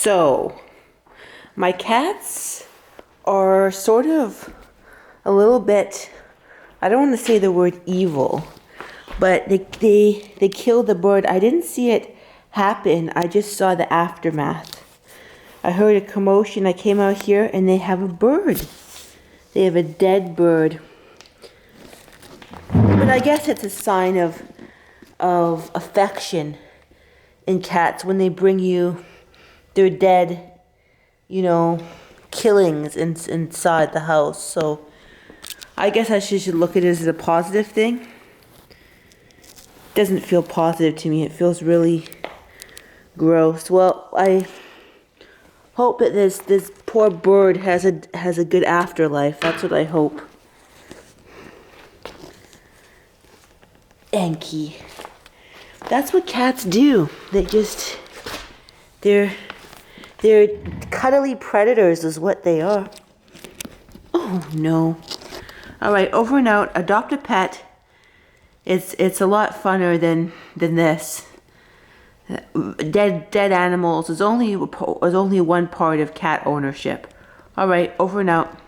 So, my cats are sort of a little bit, I don't want to say the word evil, but they killed the bird. I didn't see it happen. I just saw the aftermath. I heard a commotion. I came out here and they have a bird. They have a dead bird. But I guess it's a sign of affection in cats when they bring you their dead, killings inside the house. So I guess I should look at it as a positive thing. It doesn't feel positive to me. It feels really gross. Well, I hope that this poor bird has a good afterlife. That's what I hope. Enki. That's what cats do. They're cuddly predators is what they are. Oh no. Alright, over and out. Adopt a pet. It's a lot funner than this. Dead animals is only one part of cat ownership. Alright, over and out.